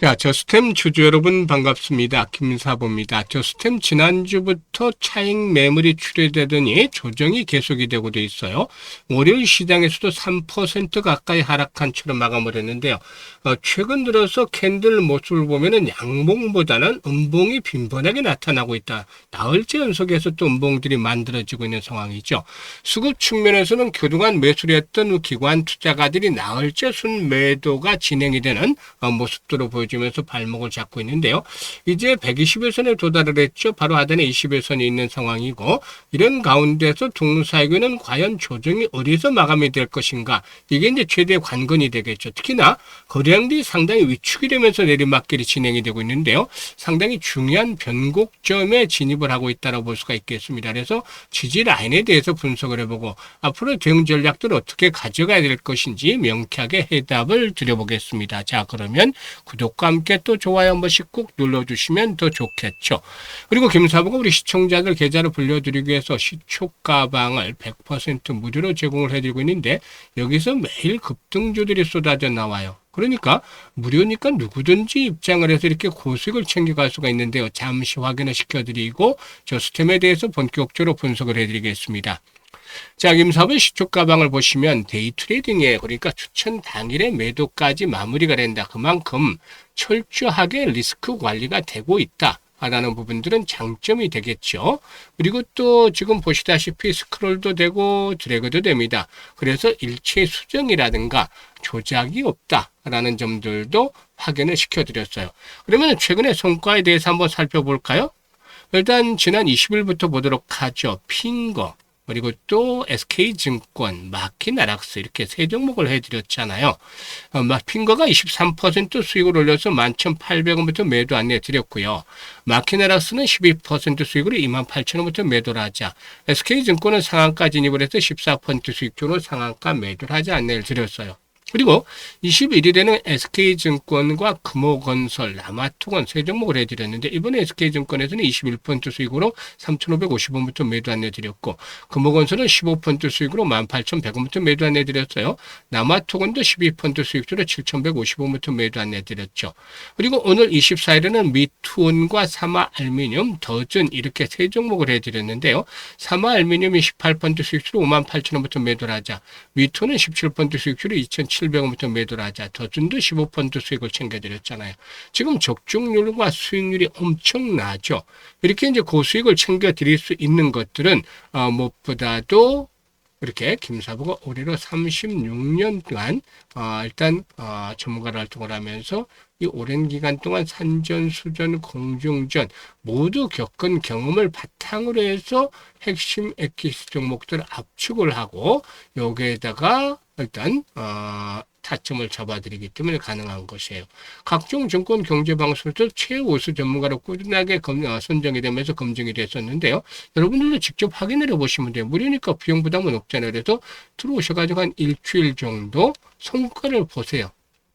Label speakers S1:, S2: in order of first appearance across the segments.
S1: 자, 저스템 주주 여러분 반갑습니다. 김사보입니다. 저스템 지난주부터 차익 매물이 출회되더니 조정이 계속이 되고 있어요. 월요일 시장에서도 3% 가까이 하락한 채로 마감을 했는데요. 최근 들어서 캔들 모습을 보면은 양봉보다는 음봉이 빈번하게 나타나고 있다. 나흘째 연속해서 또 음봉들이 만들어지고 있는 상황이죠. 수급 측면에서는 그동안 매수를 했던 기관 투자가들이 나흘째 순매도가 진행이 되는 모습들을 보여주면서 발목을 잡고 있는데요. 이제 120일선에 도달을 했죠. 바로 하단에 21선이 있는 상황이고, 이런 가운데서 동사이교는 과연 조정이 어디서 마감이 될 것인가, 이게 이제 최대의 관건이 되겠죠. 특히나 거래량들이 상당히 위축이 되면서 내리막길이 진행이 되고 있는데요. 상당히 중요한 변곡점에 진입을 하고 있다고 볼 수가 있겠습니다. 그래서 지지 라인에 대해서 분석을 해보고 앞으로 대응 전략들을 어떻게 가져가야 될 것인지 명쾌하게 해답을 드려보겠습니다. 자, 그러면 구독과 함께 또 좋아요 한 번씩 꼭 눌러주시면 더 좋겠죠. 그리고 김사부가 우리 시청자들 계좌를 불려드리기 위해서 시초가방을 100% 무료로 제공을 해드리고 있는데, 여기서 매일 급등주들이 쏟아져 나와요. 그러니까 무료니까 누구든지 입장을 해서 이렇게 고수익을 챙겨갈 수가 있는데요. 잠시 확인을 시켜드리고 저스템에 대해서 본격적으로 분석을 해드리겠습니다. 자, 김사부의 시초 가방을 보시면 데이 트레이딩에, 그러니까 추천 당일에 매도까지 마무리가 된다. 그만큼 철저하게 리스크 관리가 되고 있다 라는 부분들은 장점이 되겠죠. 그리고 또 지금 보시다시피 스크롤도 되고 드래그도 됩니다. 그래서 일체 수정이라든가 조작이 없다라는 점들도 확인을 시켜드렸어요. 그러면 최근의 성과에 대해서 한번 살펴볼까요? 일단 지난 20일부터 보도록 하죠. 핑거, 그리고 또 SK증권, 마키나락스, 이렇게 세 종목을 해드렸잖아요. 핑거가 23% 수익을 올려서 11,800원부터 매도 안내 드렸고요. 마키나락스는 12% 수익으로 28,000원부터 매도를 하자. SK증권은 상한가 진입을 해서 14% 수익으로 상한가 매도를 하자 안내를 드렸어요. 그리고 21일에는 SK증권과 금호건설, 남아통원 세 종목을 해드렸는데, 이번에 SK증권에서는 21% 수익으로 3,550원부터 매도 안내드렸고, 금호건설은 15% 수익으로 18,100원부터 매도 안내드렸어요. 남아통원도 12% 수익으로 7,150원부터 매도 안내드렸죠. 그리고 오늘 24일에는 미투온과 사마알미늄, 더즌 이렇게 세 종목을 해드렸는데요. 사마알미늄이 18% 수익으로 58,000원부터 매도를 하자. 미투온은 17% 수익으로 2,700원부터 매도를 하자. 더준도 15% 수익을 챙겨드렸잖아요. 지금 적중률과 수익률이 엄청나죠. 이렇게 이제 고수익을 챙겨드릴 수 있는 것들은 무엇보다도 이렇게 김사부가 올해로 36년 동안 일단 전문가로 활동을 하면서 이 오랜 기간 동안 산전, 수전, 공중전 모두 겪은 경험을 바탕으로 해서 핵심 엑기스 종목들을 압축을 하고 여기에다가 일단 타점을 잡아드리기 때문에 가능한 것이에요. 각종 증권 경제방송에서 최우수 전문가로 꾸준하게 선정이 되면서 검증이 됐었는데요. 여러분들도 직접 확인을 해보시면 돼요. 무료니까 비용 부담은 없잖아요. 그래서 들어오셔가지고 한 일주일 정도 성과를 보세요.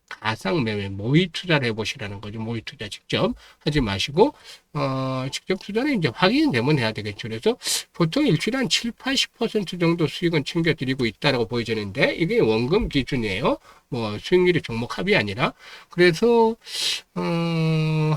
S1: 가상 매매, 모의 투자를 해보시라는 거죠. 모의 투자 직접 하지 마시고, 직접 투자는 이제 확인되면 해야 되겠죠. 그래서 보통 일주일에 한 7, 80% 정도 수익은 챙겨드리고 있다고 보여지는데, 이게 원금 기준이에요. 뭐, 수익률이 종목 합이 아니라. 그래서, 한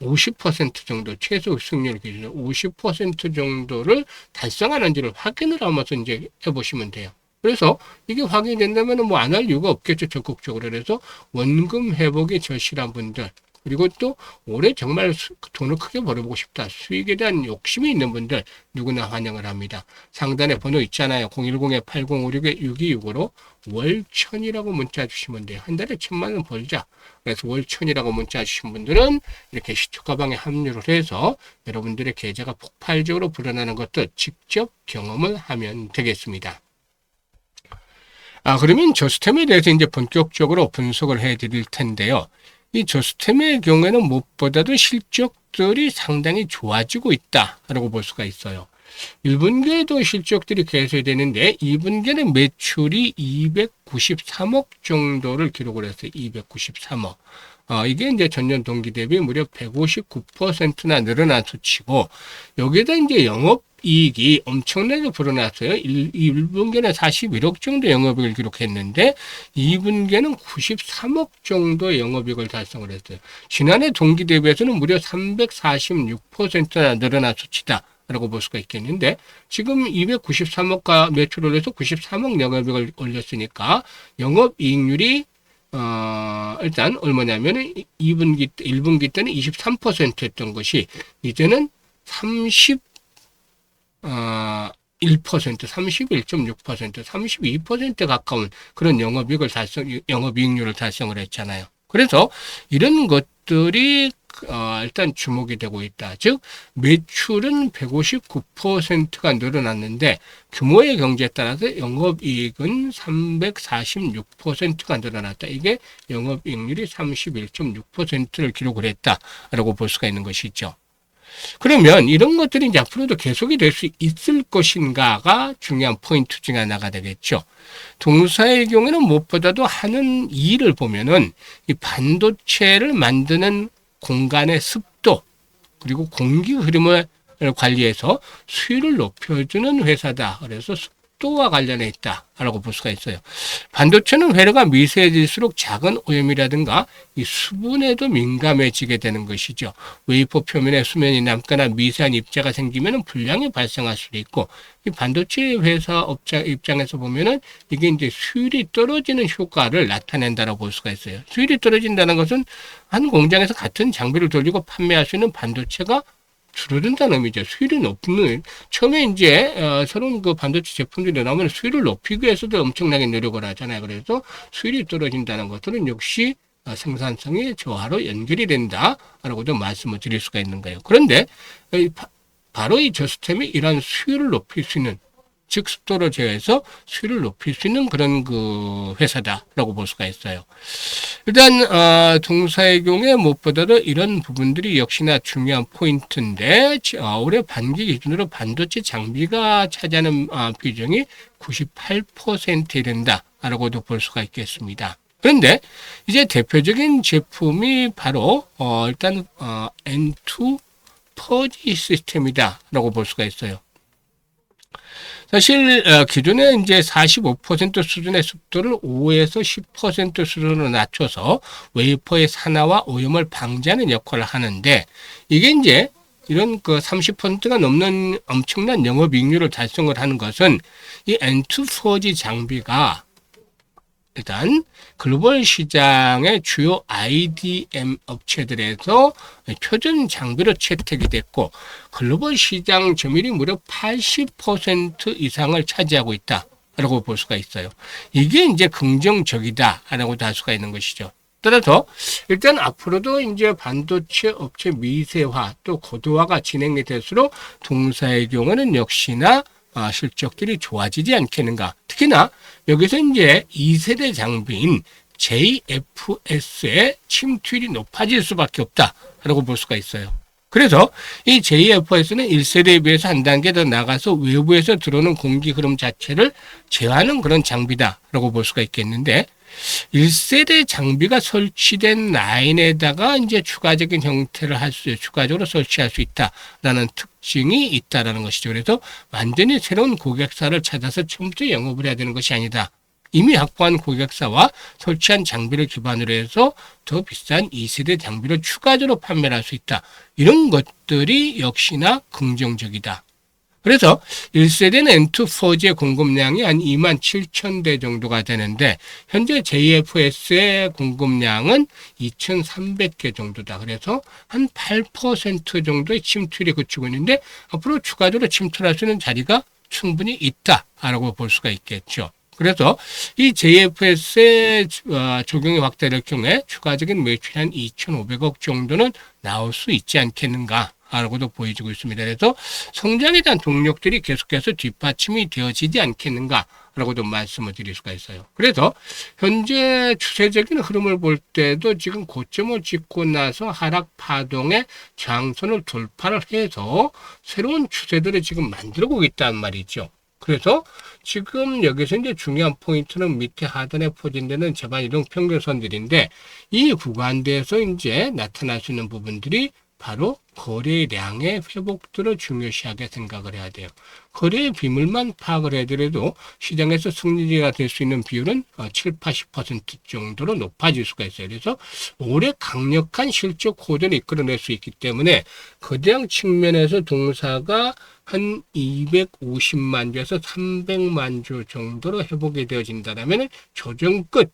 S1: 50% 정도, 최소 수익률 기준 50% 정도를 달성하는지를 확인을 하면서 이제 해보시면 돼요. 그래서 이게 확인이 된다면 뭐 안 할 이유가 없겠죠. 적극적으로. 그래서 원금 회복이 절실한 분들, 그리고 또 올해 정말 돈을 크게 벌어보고 싶다, 수익에 대한 욕심이 있는 분들 누구나 환영을 합니다. 상단에 번호 있잖아요. 010-8056-6265로 월천이라고 문자 주시면 돼요. 한 달에 1,000만 원 벌자. 그래서 월천이라고 문자 주신 분들은 이렇게 시초가방에 합류를 해서 여러분들의 계좌가 폭발적으로 불어나는 것도 직접 경험을 하면 되겠습니다. 그러면 저스템에 대해서 이제 본격적으로 분석을 해 드릴 텐데요. 이 저스템의 경우에는 무엇보다도 실적들이 상당히 좋아지고 있다라고 볼 수가 있어요. 1분기에도 실적들이 개선되는데 2분기에는 매출이 293억 정도를 기록을 했어요. 293억. 이게 이제 전년 동기 대비 무려 159%나 늘어난 수치고, 여기에다 이제 영업이익이 엄청나게 불어났어요. 1분기에는 41억 정도 영업이익을 기록했는데, 2분기에는 93억 정도 영업이익을 달성을 했어요. 지난해 동기 대비해서는 무려 346%나 늘어난 수치다 라고 볼 수가 있겠는데, 지금 293억가 매출을 해서 93억 영업이익을 올렸으니까, 영업이익률이 일단 얼마냐면은 1분기 때는 23%였던 것이 이제는 31%, 32% 가까운 그런 영업이익률을 달성을 했잖아요. 그래서 이런 것들이 일단 주목이 되고 있다. 즉 매출은 159%가 늘어났는데 규모의 경제에 따라서 영업이익은 346%가 늘어났다. 이게 영업이익률이 31.6%를 기록을 했다라고 볼 수가 있는 것이죠. 그러면 이런 것들이 이제 앞으로도 계속이 될 수 있을 것인가가 중요한 포인트 중에 하나가 되겠죠. 동사의 경우에는 무엇보다도 하는 일을 보면은 이 반도체를 만드는 공간의 습도 그리고 공기 흐름을 관리해서 수율을 높여주는 회사다. 그래서 습도와 관련해 있다라고 볼 수가 있어요. 반도체는 회로가 미세해질수록 작은 오염이라든가 이 수분에도 민감해지게 되는 것이죠. 웨이퍼 표면에 수면이 남거나 미세한 입자가 생기면 불량이 발생할 수도 있고, 이 반도체 회사 입장에서 보면은 이게 이제 수율이 떨어지는 효과를 나타낸다라고 볼 수가 있어요. 수율이 떨어진다는 것은 한 공장에서 같은 장비를 돌리고 판매할 수 있는 반도체가 줄어든다는 의미죠. 수율이 높는, 처음에 이제, 새로운 그 반도체 제품들이 나오면 수율을 높이기 위해서도 엄청나게 노력을 하잖아요. 그래서 수율이 떨어진다는 것들은 역시 생산성의 저하로 연결이 된다라고도 말씀을 드릴 수가 있는 거예요. 그런데, 바로 이 저스템이 이러한 수율을 높일 수 있는, 즉 습도를 제어해서 수율을 높일 수 있는 그런 그 회사다라고 볼 수가 있어요. 일단 동사의 경우에 무엇보다도 이런 부분들이 역시나 중요한 포인트인데, 올해 반기 기준으로 반도체 장비가 차지하는 비중이 98%에 이른다라고도 볼 수가 있겠습니다. 그런데 이제 대표적인 제품이 바로 일단 N2 퍼지 시스템이다라고 볼 수가 있어요. 사실 기존에 이제 45% 수준의 습도를 5에서 10% 수준으로 낮춰서 웨이퍼의 산화와 오염을 방지하는 역할을 하는데, 이게 이제 이런 그 30%가 넘는 엄청난 영업이익률을 달성을 하는 것은 이 N2포지 장비가 일단 글로벌 시장의 주요 IDM 업체들에서 표준 장비로 채택이 됐고, 글로벌 시장 점유율이 무려 80% 이상을 차지하고 있다라고 볼 수가 있어요. 이게 이제 긍정적이다라고도 할 수가 있는 것이죠. 따라서 일단 앞으로도 이제 반도체 업체 미세화 또 고도화가 진행이 될수록 동사의 경우는 역시나 실적들이 좋아지지 않겠는가. 특히나 여기서 이제 2세대 장비인 JFS의 침투율이 높아질 수밖에 없다라고 볼 수가 있어요. 그래서 이 JFS는 1세대에 비해서 한 단계 더 나가서 외부에서 들어오는 공기 흐름 자체를 제어하는 그런 장비다라고 볼 수가 있겠는데, 1세대 장비가 설치된 라인에다가 이제 추가적인 형태를 추가적으로 설치할 수 있다라는 특징이 있다라는 것이죠. 그래서 완전히 새로운 고객사를 찾아서 처음부터 영업을 해야 되는 것이 아니다. 이미 확보한 고객사와 설치한 장비를 기반으로 해서 더 비싼 2세대 장비를 추가적으로 판매를 할 수 있다. 이런 것들이 역시나 긍정적이다. 그래서 1세대는 N2포지의 공급량이 한 27,000대 정도가 되는데, 현재 JFS의 공급량은 2,300개 정도다. 그래서 한 8% 정도의 침투율이 그치고 있는데, 앞으로 추가적으로 침투할 수 있는 자리가 충분히 있다라고 볼 수가 있겠죠. 그래서 이 JFS의 적용이 확대될 경우에 추가적인 매출이 한 2,500억 정도는 나올 수 있지 않겠는가 라고도 보여지고 있습니다. 그래서 성장에 대한 동력들이 계속해서 뒷받침이 되어지지 않겠는가 라고도 말씀을 드릴 수가 있어요. 그래서 현재 추세적인 흐름을 볼 때도 지금 고점을 찍고 나서 하락 파동의 장선을 돌파를 해서 새로운 추세들을 지금 만들고 있다는 말이죠. 그래서 지금 여기서 이제 중요한 포인트는 밑에 하단에 포진되는 제반 이동 평균선들인데 이 구간대에서 이제 나타날 수 있는 부분들이 바로 거래량의 회복들을 중요시하게 생각을 해야 돼요. 거래의 비물만 파악을 해더라도 시장에서 승리가 될 수 있는 비율은 7, 80% 정도로 높아질 수가 있어요. 그래서 올해 강력한 실적 호전을 이끌어낼 수 있기 때문에 거래량 측면에서 동사가 한 250만 주에서 300만 주 정도로 회복이 되어진다면 조정 끝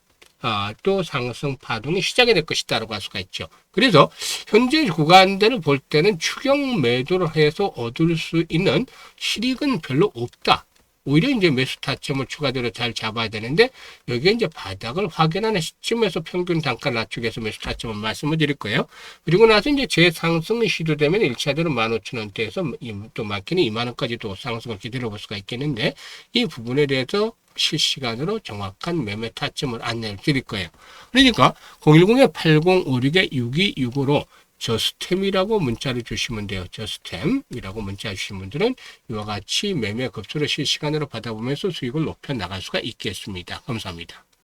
S1: 또 상승 파동이 시작이 될 것이다라고 할 수가 있죠. 그래서 현재 구간대를 볼 때는 추경 매도를 해서 얻을 수 있는 실익은 별로 없다. 오히려 이제 매수 타점을 추가적으로 잘 잡아야 되는데 여기에 이제 바닥을 확인하는 시점에서 평균 단가를 낮추기 위해서 매수 타점을 말씀을 드릴 거예요. 그리고 나서 이제 재상승이 시도되면 1차적으로 15,000원대에서 또 많게는 2만원까지도 상승을 기다려 볼 수가 있겠는데 이 부분에 대해서 실시간으로 정확한 매매 타점을 안내를 드릴 거예요. 그러니까 010-8056-6265로 저스템이라고 문자를 주시면 돼요. 저스템이라고 문자 주신 분들은 이와 같이 매매 급수를 실시간으로 받아보면서 수익을 높여 나갈 수가 있겠습니다. 감사합니다.